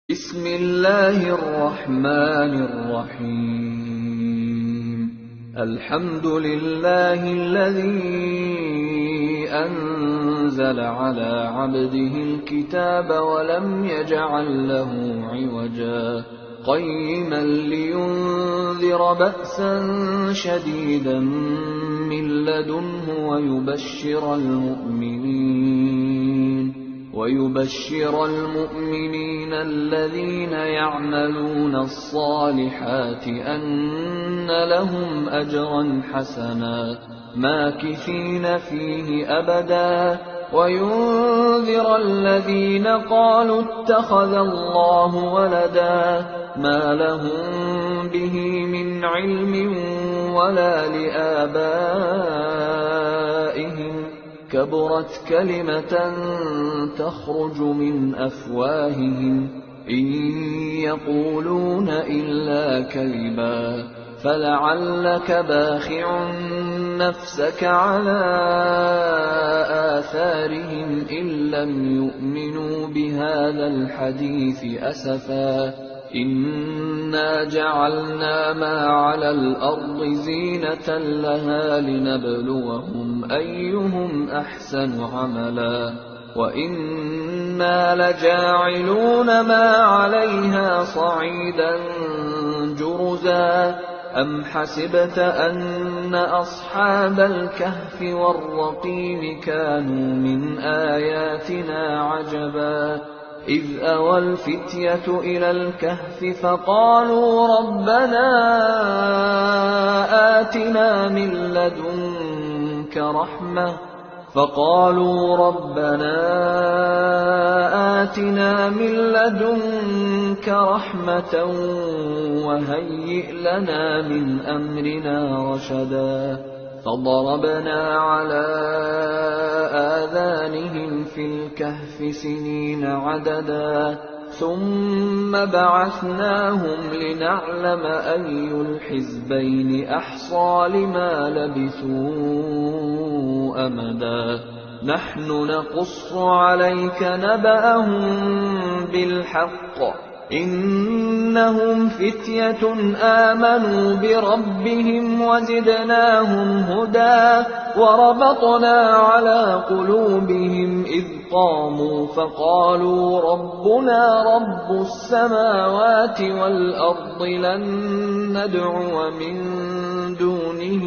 بسم الله الرحمن الرحيم الحمد لله الذي أنزل على عبده الكتاب ولم يجعل له عوجا قيما لينذر بأسا شديدا من لدنه ويبشر المؤمنين الذين يعملون الصالحات أن لهم أجرا حسنا ماكثين فيه أبدا وينذر الذين قالوا اتخذ الله ولدا ما لهم به من علم ولا لآبائهم كبرت كلمة تخرج من أفواههم إن يقولون إلا كذبا فلعلك باخع نفسك على آثارهم إن لم يؤمنوا بهذا الحديث أسفا إنا جعلنا ما على الأرض زينة لها لنبلوهم أيهم أحسن عملا وإنا لجاعلون ما عليها صعيدا جرزا أم حسبت أن أصحاب الكهف والرقيم كانوا من آياتنا عجبا إذ أوى الفتية إلى الكهف فقالوا ربنا آتنا من لدنك رحمة وهيئ لنا من أمرنا رشدا فضربنا على آذانهم في الكهف سنين عددا ثم بعثناهم لنعلم أي الحزبين أحصى لما لبثوا أمدا نحن نقص عليك نبأهم بالحق إنهم فتية آمنوا بربهم وزدناهم هدى وربطنا على قلوبهم إذ قاموا فقالوا ربنا رب السماوات والأرض لن ندعو من دونه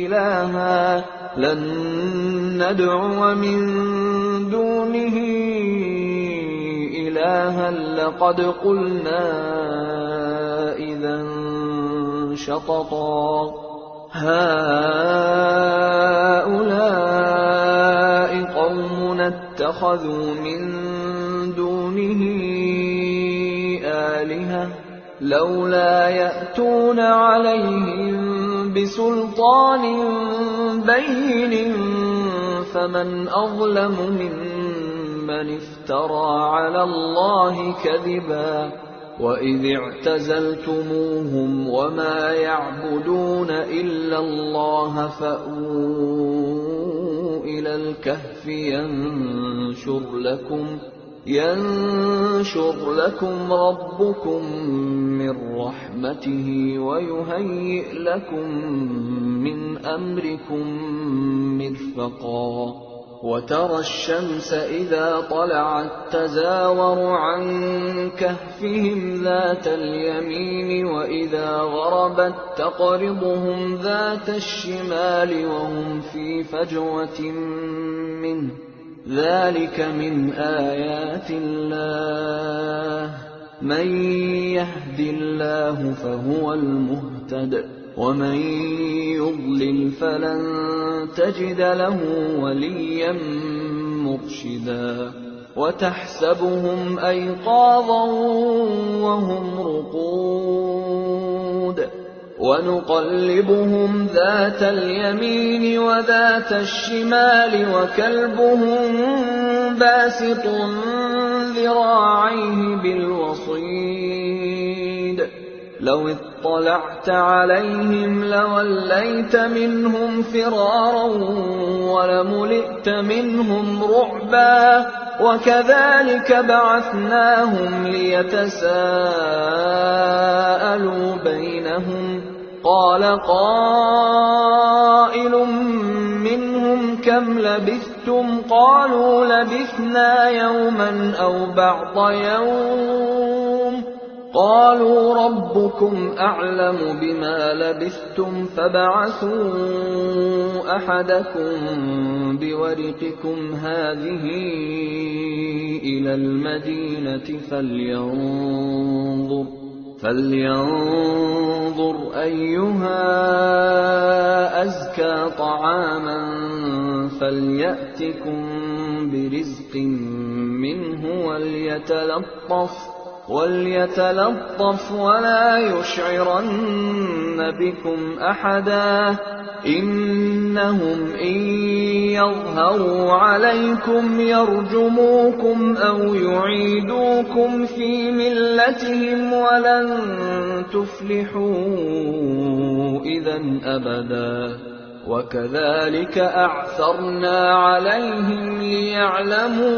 إلها لقد قلنا إذا شططا هؤلاء قومنا اتخذوا من دونه آلهة لولا يأتون عليهم بسلطان بين فمن أظلم ممن افترى على الله كذبا وإذ اعتزلتموهم وما يعبدون إلا الله فأووا إلى الكهف ينشر لكم ربكم من رحمته ويهيئ لكم من أمركم مرفقا وترى الشمس إذا طلعت تزاور عن كهفهم ذات اليمين وإذا غربت تقرضهم ذات الشمال وهم في فجوة منه ذلك من آيات الله من يهد الله فهو المهتد ومن يضلل فلن تجد له وليا مرشدا وتحسبهم أيقاظا وهم رقود ونقلبهم ذات اليمين وذات الشمال وكلبهم باسط ذراعيه بالوصيد لو اطلعت عليهم لوليت منهم فرارا ولملئت منهم رعبا وكذلك بعثناهم ليتساءلوا بينهم قال قائل منهم كم لبثتم قالوا لبثنا يوما أو بعض يوم قالوا ربكم أعلم بما لبثتم فابعثوا أحدكم بورقكم هذه إلى المدينة فلينظر أيها أزكى طعاما فليأتكم برزق منه وليتلطف ولا يشعرن بكم أحدا إنهم إن يظهروا عليكم يرجموكم أو يعيدوكم في ملتهم ولن تفلحوا إذا أبدا وكذلك أعثرنا عليهم ليعلموا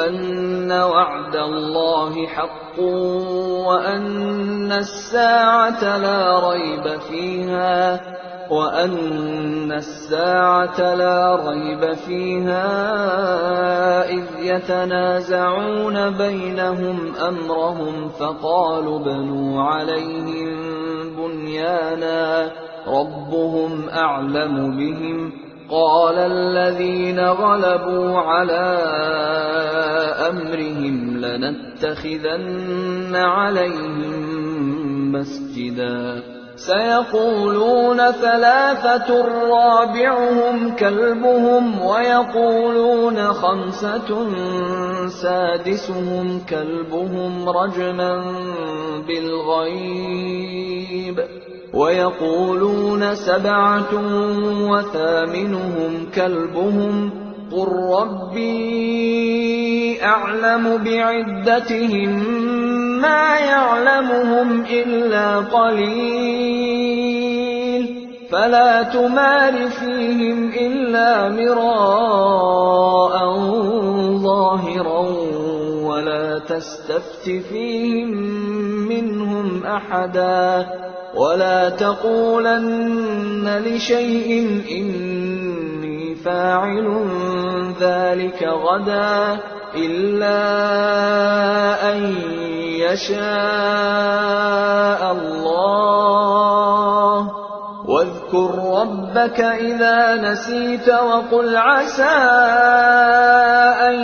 أن وعد الله حق وأن الساعة لا ريب فيها إذ يتنازعون بينهم أمرهم فقالوا ابنوا عليهم بنيانا ربهم أعلم بهم قال الذين غلبوا على أمرهم لنتخذن عليهم مسجدا سيقولون ثلاثة رابعهم كلبهم ويقولون خمسة سادسهم كلبهم رجما بالغيب ويقولون سبعة وثامنهم كلبهم قل ربي أعلم بعدتهم ما يعلمهم إلا قليل فلا تمار فيهم إلا مراء ظاهرا ولا تستفت فيهم منهم أحدا ولا تقولن لشيء إني فاعل ذلك غدا إلا أن يشاء الله واذكر ربك إذا نسيت وقل عسى أن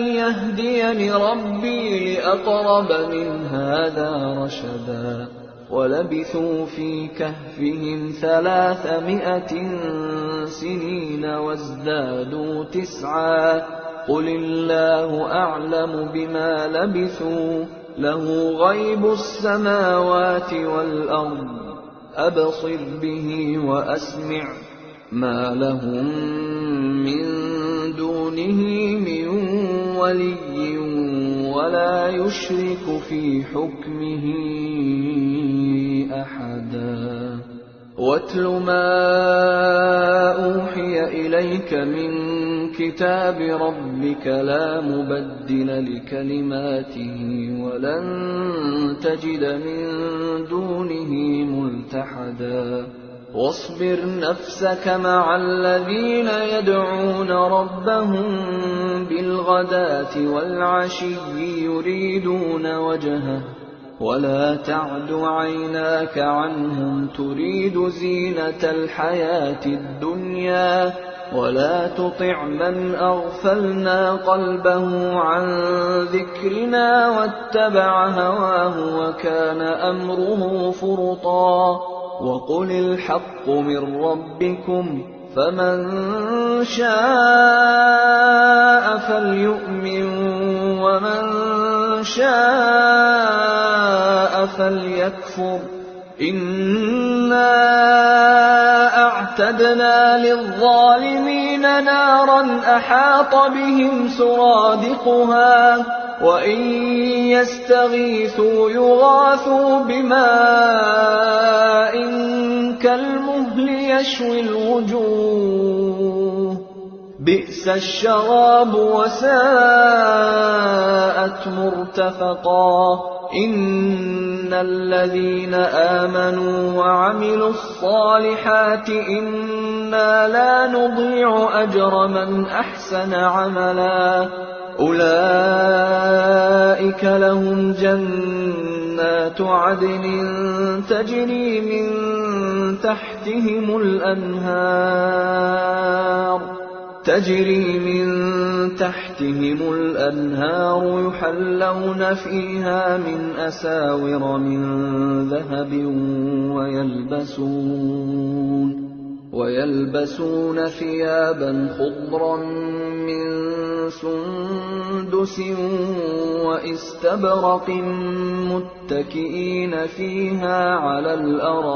يهديني ربي لأقرب من هذا رشدا ولبثوا في كهفهم 300 سنين وازدادوا 9 قل الله أعلم بما لبثوا له غيب السماوات والأرض أبصر به وأسمع ما لهم من دونه من ولي ولا يشرك في حكمه أحدا واتل ما أوحي إليك من كتاب ربك لا مبدل لكلماته ولن تجد من دونه ملتحدا واصبر نفسك مع الذين يدعون ربهم بالغداة والعشي يريدون وجهه ولا تعد عيناك عنهم تريد زينة الحياة الدنيا ولا تطع من أغفلنا قلبه عن ذكرنا واتبع هواه وكان أمره فرطا وقل الحق من ربكم فمن شاء فليؤمن ومن شاء فليكفر إنا أعتدنا للظالمين نارا أحاط بهم سرادقها وإن يستغيثوا يغاثوا بماء كالمهل يشوي الوجوه بئس الشراب وساءت مرتفقا إن الذين آمنوا وعملوا الصالحات إنا لا نضيع أجر من أحسن عملا أولئك لهم جنات عدن تجري من تحتهم الأنهار يحلون فيها من أساور من ذهب ويلبسون ثيابا خضرا من سندس واستبرق متكئين فيها على الأرائك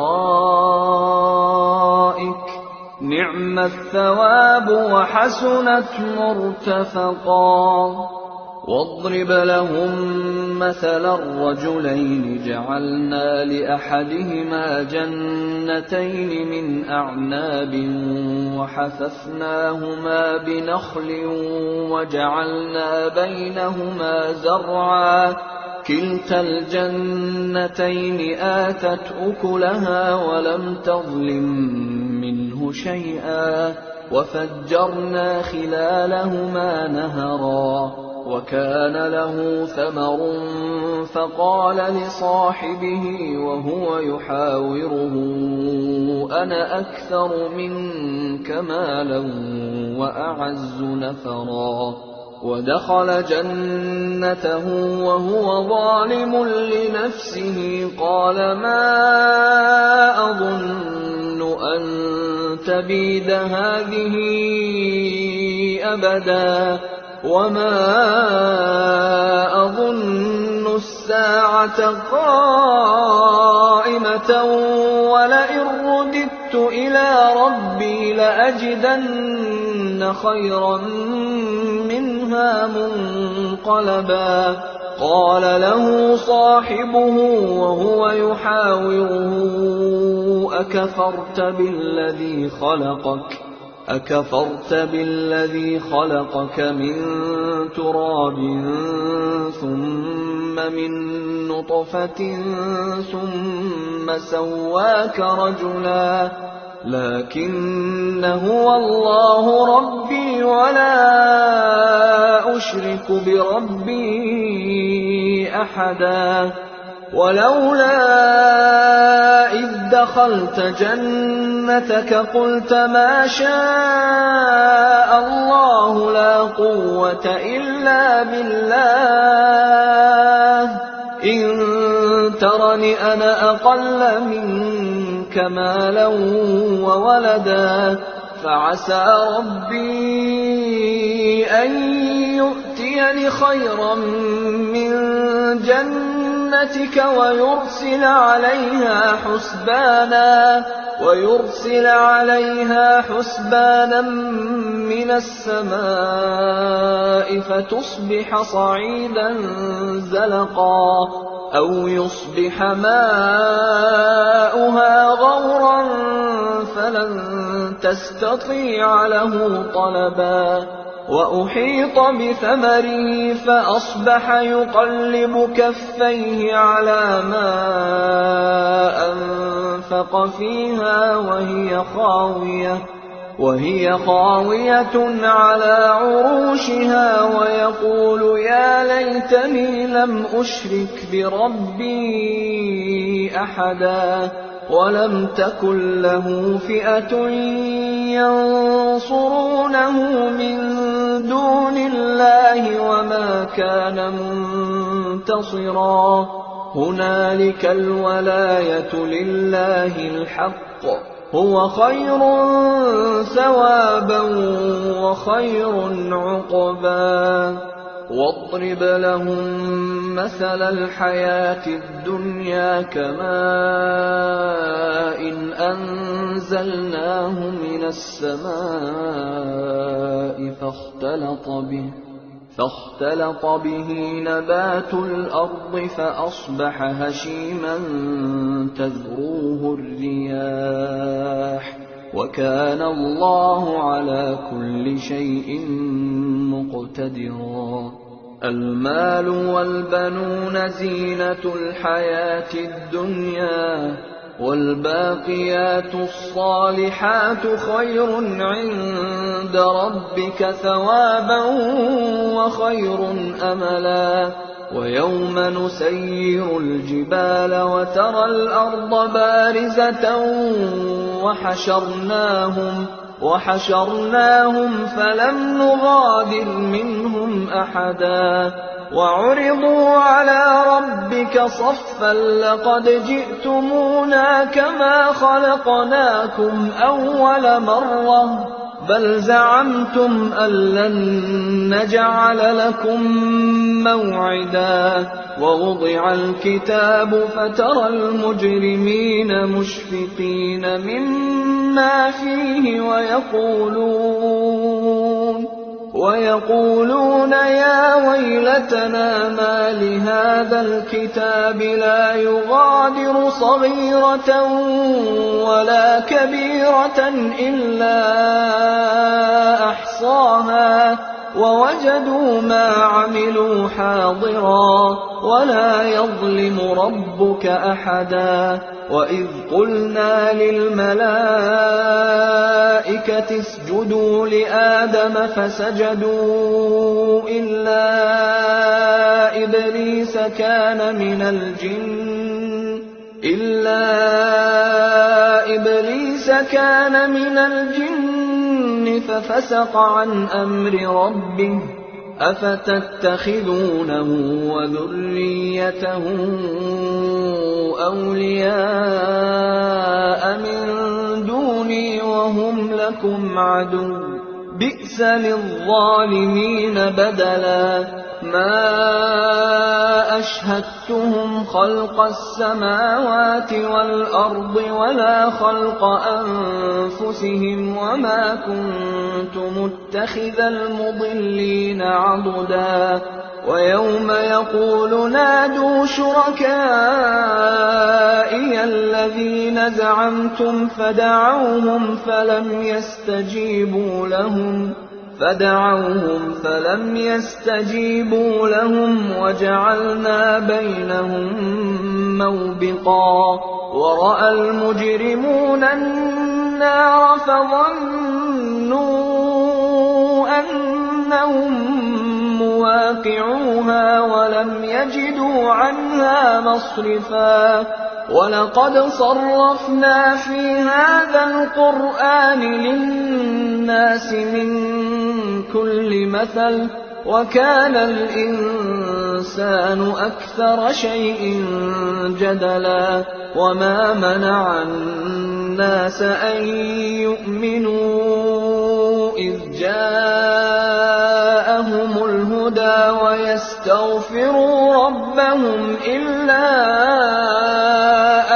نعم الثواب وحسنت مرتفقا واضرب لهم مثلا الرجلين جعلنا لأحدهما جنتين من أعناب وحففناهما بنخل وجعلنا بينهما زرعا كلتا الجنتين آتت أكلها ولم تظلم منه شيئا وفجرنا خلالهما نهرا وكان له ثمر فقال لصاحبه وهو يحاوره أنا أكثر منك مالا وأعز نفرا ودخل جنته وهو ظالم لنفسه قال ما أظن أن تبيد هذه أبدا وما أظن الساعة قائمة ولئن رددت إلى ربي لأجدن خيرا منها منقلبا قال له صاحبه وهو يحاوره أكفرت بالذي خلقك من تراب ثم من نطفة ثم سواك رجلا لكن هو الله ربي ولا أشرك بربي أحدا ولولا إذ دخلت جنتك قلت ما شاء الله لا قوة إلا بالله إن ترني أنا أقل منك مالا وولدا فعسى ربي أن يؤتيني خيرا من جنتك ويرسل عليها حسبانا من السماء فتصبح صعيدا زلقا أو يصبح ماؤها غورا فلن تستطيع له طلبا وأحيط بثمره فأصبح يقلب كفيه على ما أنفق فيها وهي خاوية على عروشها ويقول يا ليتني لم أشرك بربي أحدا ولم تكن له فئة ينصرونه من دون الله وما كان منتصرا هنالك الولاية لله الحق هو خير ثوابا وخير عقبا واضرب لهم مثل الحياة الدنيا كماء أنزلناه من السماء فاختلط به نبات الأرض فأصبح هشيما تذروه الرياح وكان الله على كل شيء مقتدرا. المال والبنون زينة الحياة الدنيا والباقيات الصالحات خير عند ربك ثوابا وخير أملا. ويوم نسير الجبال وترى الأرض بارزة وحشرناهم فلم نغادر منهم أحدا وعرضوا على ربك صفا لقد جئتمونا كما خلقناكم أول مرة بل زعمتم أن لن نجعل لكم موعدا. ووضع الكتاب فترى المجرمين مشفقين مما فيه ويقولون يا ويلتنا ما لهذا الكتاب لا يغادر صغيرة ولا كبيرة إلا أحصاها ووجدوا ما عملوا حاضرا ولا يظلم ربك أحدا. وإذ قلنا للملائكة اسجدوا لآدم فسجدوا إلا إبليس كان من الجن ففسق عن أمر ربه أفتتخذونه وذريته أولياء من دوني وهم لكم عدو بئس للظالمين بدلا. ما أشهدتهم خلق السماوات والأرض ولا خلق أنفسهم وما كنت متخذ المضلين عضدا. ويوم يقول نادوا شركائي الذين زعمتم فدعوهم فلم يستجيبوا لهم وجعلنا بينهم موبقا. ورأى المجرمون النار فظنوا أنهم مواقعوها ولم يجدوا عنها مصرفا. ولقد صرفنا في هذا القرآن للناس من كل مثل وكان الإنسان أكثر شيء جدلا. وما منع الناس أن يؤمنوا إذ جاءهم الهدى ويستغفروا ربهم إلا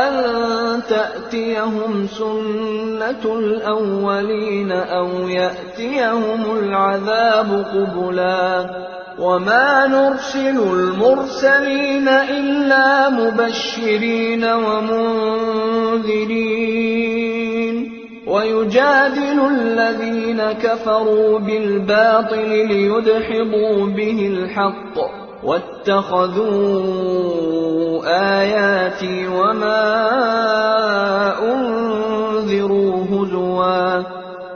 أن تأتيهم سنة الأولين أو يأتيهم العذاب قبلا. وما نرسل المرسلين إلا مبشرين ومنذرين ويجادل الذين كفروا بالباطل ليدحضوا به الحق واتخذوا آياتي وما أنذروا هزوا.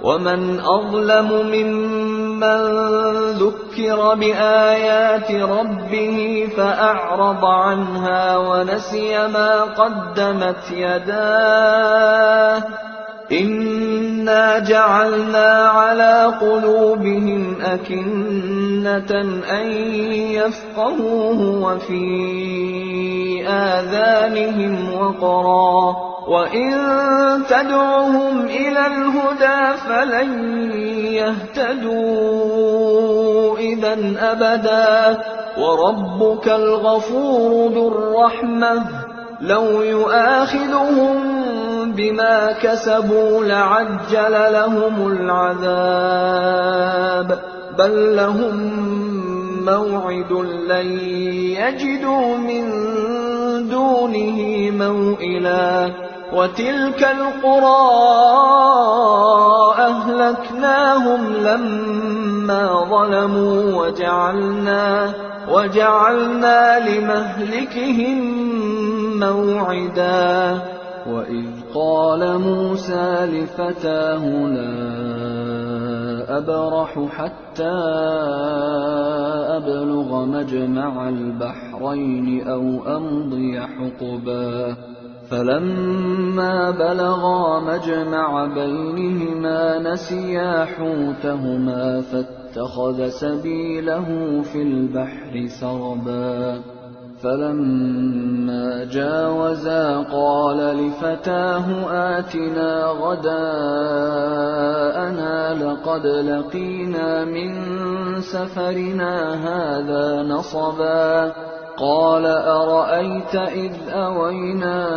ومن أظلم ممن ذكر بآيات ربه فأعرض عنها ونسي ما قدمت يداه إنا جعلنا على قلوبهم أكنة أن يفقهوه وفي آذانهم وقرا وإن تدعهم إلى الهدى فلن يهتدوا إذا أبدا. وربك الغفور ذو الرحمة لو يؤاخذهم بما كسبوا لعجل لهم العذاب بل لهم موعد لن يجدوا من دونه موئلا وتلك القرى أهلكناهم لما ظلموا وجعلنا لمهلكهم موعدا وإذ قال موسى لفتاه لا أبرح حتى أبلغ مجمع البحرين أو أمضي حقبا فلما بلغا مجمع بينهما نسيا حوتهما فاتخذ سبيله في البحر سربا فلما جاوزا قال لفتاه آتنا غداءنا لقد لقينا من سفرنا هذا نصبا قال أرأيت إذ أوينا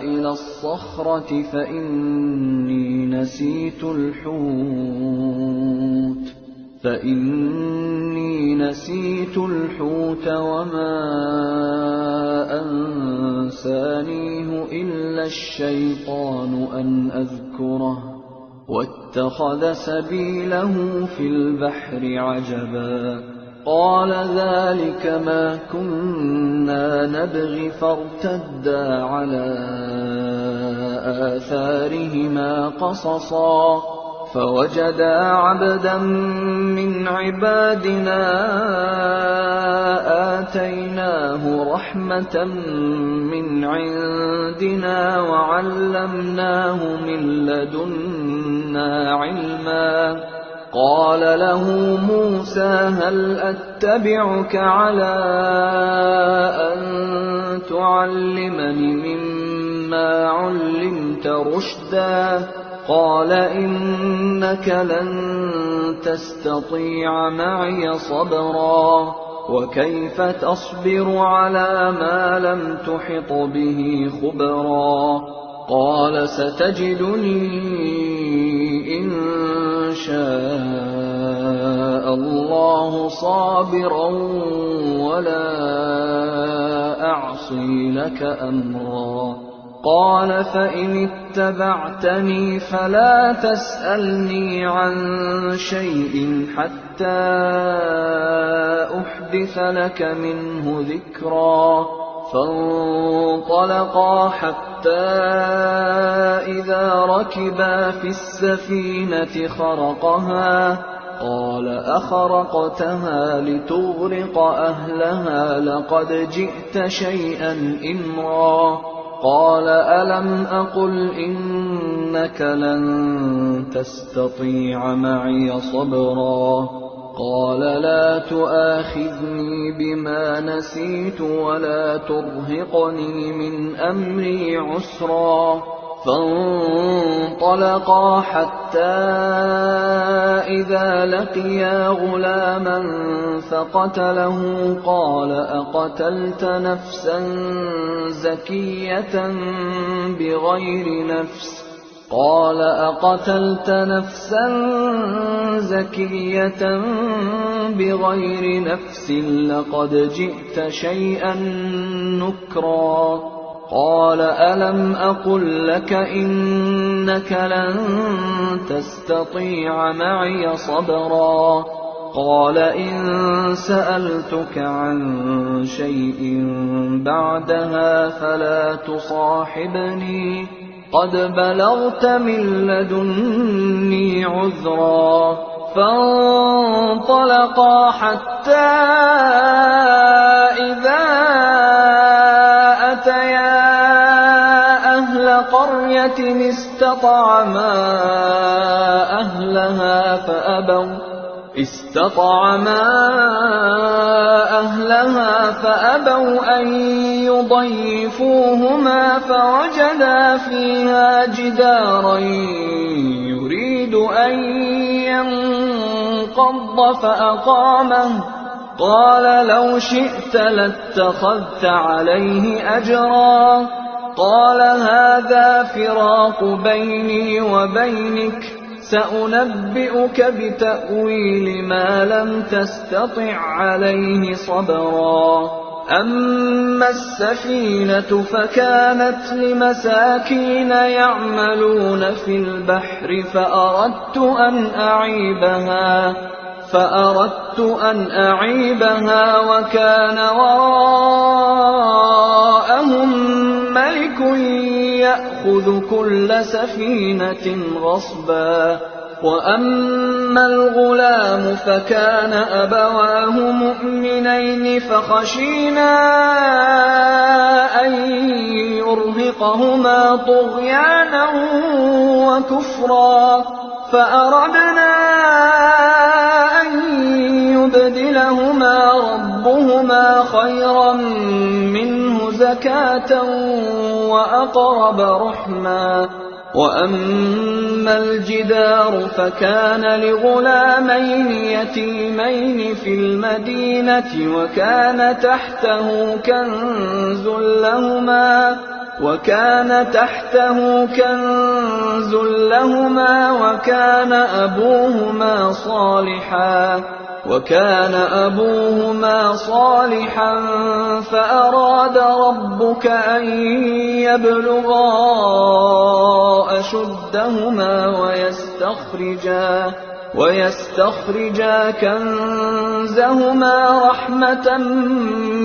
إلى الصخرة فإني نسيت الحوت وما أنسانيه إلا الشيطان أن أذكره واتخذ سبيله في البحر عجبا قال ذلك ما كنا نبغي فارتدا على آثارهما قصصا فوجدا عبدا من عبادنا آتيناه رحمة من عندنا وعلمناه من لدنا علما قال له موسى هل أتبعك على أن تعلمني مما علمت رشدا قال إنك لن تستطيع معي صبرا وكيف تصبر على ما لم تحط به خبرا قال ستجدني إن شاء الله صابرا ولا أعصي لك أمرا قال فإن اتبعتني فلا تسألني عن شيء حتى أحدث لك منه ذكرا فانطلقا حتى إذا ركبا في السفينة خرقها قال أخرقتها لتغرق أهلها لقد جئت شيئا إمرا قال ألم أقل إنك لن تستطيع معي صبرا قال لا تؤاخذني بما نسيت ولا ترهقني من أمري عسرا فانطلقا حتى إذا لقيا غلاما فقتله قال أقتلت نفسا زكية بغير نفس لقد جئت شيئا نكرا قال ألم أقل لك إنك لن تستطيع معي صبرا قال إن سألتك عن شيء بعدها فلا تصاحبني قد بلغت من لدني عذرا فانطلقا حتى إذا أتيا أهل قرية استطعما أهلها فأبوا أن يضيفوهما فوجدا فيها جدارا يريد أن ينقض فأقامه قال لو شئت لاتخذت عليه أجرا قال هذا فراق بيني وبينك سأنبئك بتأويل ما لم تستطع عليه صبرا أما السفينة فكانت لمساكين يعملون في البحر فأردت أن أعيبها وكان وراءهم ملك يأخذ كل سفينة غصبا وأما الغلام فكان أبواه مؤمنين فخشينا أن يرهقهما طغيانا وكفرا فأردنا أن يبدلهما ربهما خيرا منه زكاة وأقرب رحما وأما الجدار فكان لغلامين يتيمين في المدينة وكان تحته كنز لهما وكان أبوهما صالحا فأراد ربك أن يبلغا أشدهما ويستخرجا كنزهما رحمة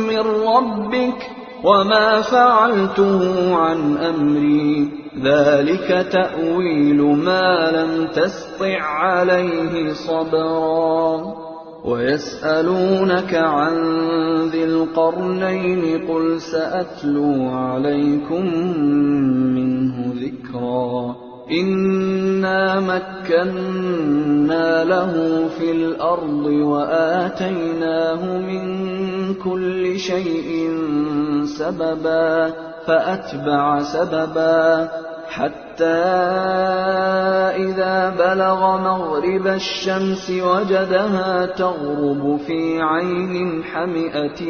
من ربك وما فعلته عن أمري ذلك تأويل ما لم تسطع عليه صبرا ويسألونك عن ذي القرنين قل سأتلو عليكم منه ذكرا إنا مكنا له في الأرض وآتيناه من كل شيء سببا فأتبع سببا حتى إذا بلغ مغرب الشمس وجدها تغرب في عين حمئة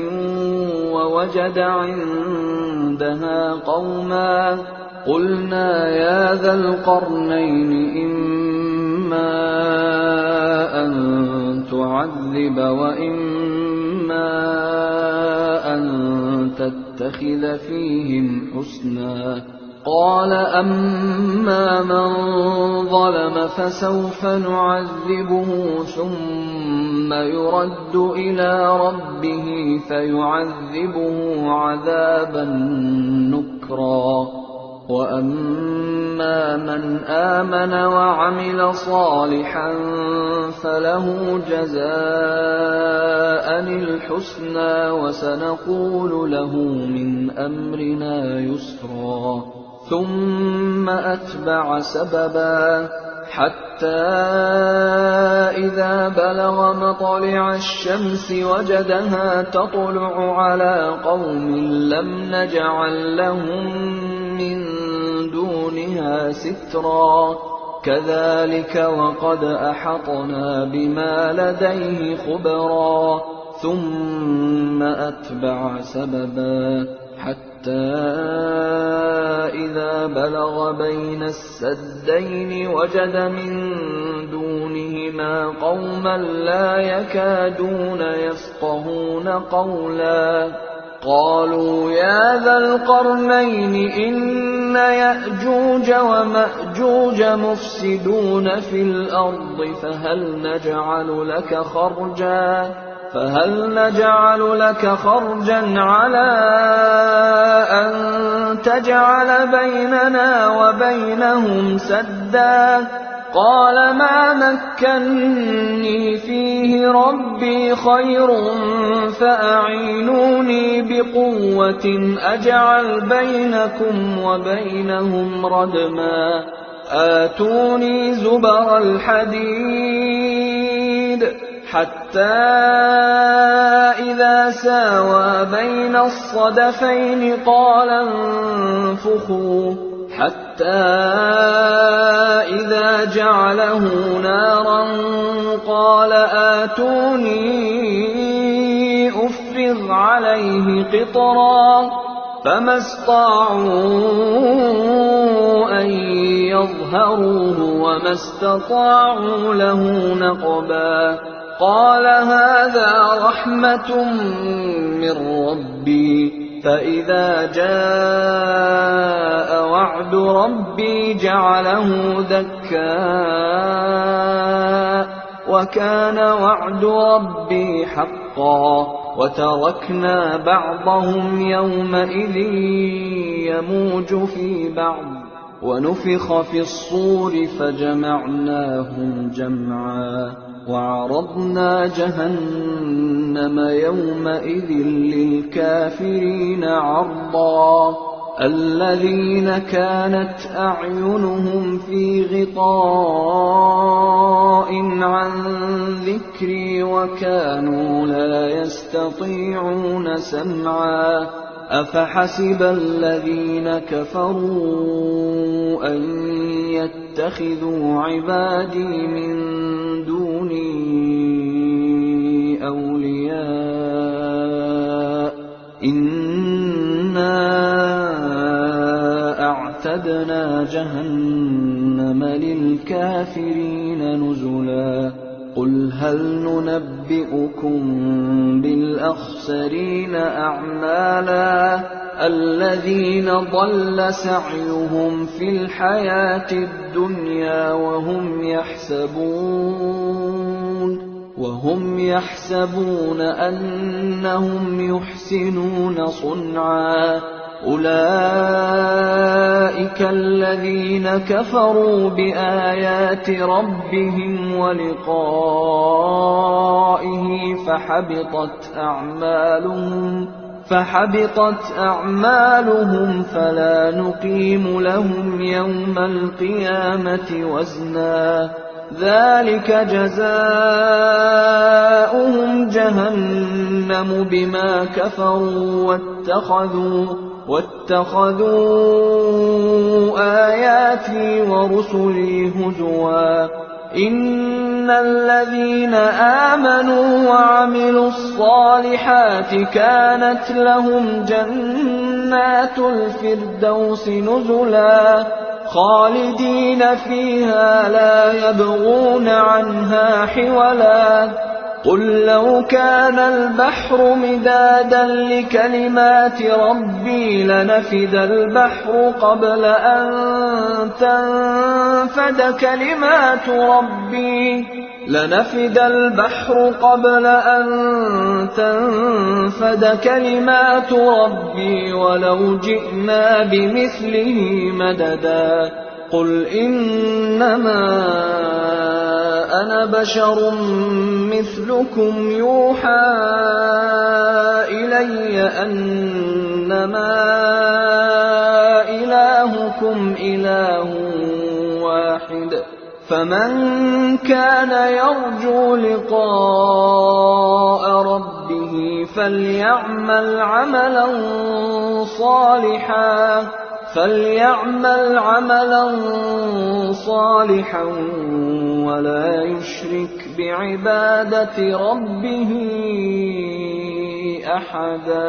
ووجد عندها قوما قلنا يا ذا القرنين إما أن تعذب وإما أن تتخذ فيهم حسنا قال أما من ظلم فسوف نعذبه ثم يرد إلى ربه فيعذبه عذابا نكرا وأما من آمن وعمل صالحا فله جزاء الحسنى وسنقول له من أمرنا يسرا ثم أتبع سببا حتى إذا بلغ مطلع الشمس وجدها تطلع على قوم لم نجعل لهم من دونها سترا كذلك وقد أحطنا بما لديه خبرا ثم أتبع سببا حتى إذا بلغ بين السدين وجد من دونهما قوما لا يكادون يفقهون قولا قالوا يا ذا القرنين إن يأجوج ومأجوج مفسدون في الأرض فهل نجعل لك خرجا على أن تجعل بيننا وبينهم سدا قال ما مكني فيه ربي خير فأعينوني بقوة أجعل بينكم وبينهم ردما آتوني زبر الحديد حتى إذا ساوى بين الصدفين قال انفخوا حتى إذا جعله نارا قال آتوني أفرغ عليه قطرا فما استطاعوا أن يظهروه وما استطاعوا له نقبا قال هذا رحمة من ربي فإذا جاء وعد ربي جعله دكا وكان وعد ربي حقا وتركنا بعضهم يومئذ يموج في بعض ونفخ في الصور فجمعناهم جمعا وعرضنا جهنم يومئذ للكافرين عرضا الذين كانت أعينهم في غطاء عن ذكري وكانوا لا يستطيعون سمعا أفحسب الذين كفروا أن يتخذوا عبادي من دوني أولياء إنا أعتدنا جهنم للكافرين نزلا قل هل ننبئكم بالأخسرين أعمالا الذين ضل سعيهم في الحياة الدنيا وهم يحسبون أنهم يحسنون صنعا أولئك الذين كفروا بآيات ربهم ولقائه فحبطت أعمالهم فلا نقيم لهم يوم القيامة وزنا ذلك جزاؤهم جهنم بما كفروا واتخذوا آياتي ورسلي هزوا إن الذين آمنوا وعملوا الصالحات كانت لهم جنات الفردوس نزلا خالدين فيها لا يبغون عنها حولا قل لو كان البحر مدادا لكلمات ربي لنفد البحر قبل أن تنفد كلمات ربي ولو جئنا بمثله مددا قل إنما أنا بشر مثلكم يوحى إلي أنما إلهكم إله واحد فمن كان يرجو لقاء ربه فليعمل عملا صالحا ولا يشرك بعبادة ربه أحدا.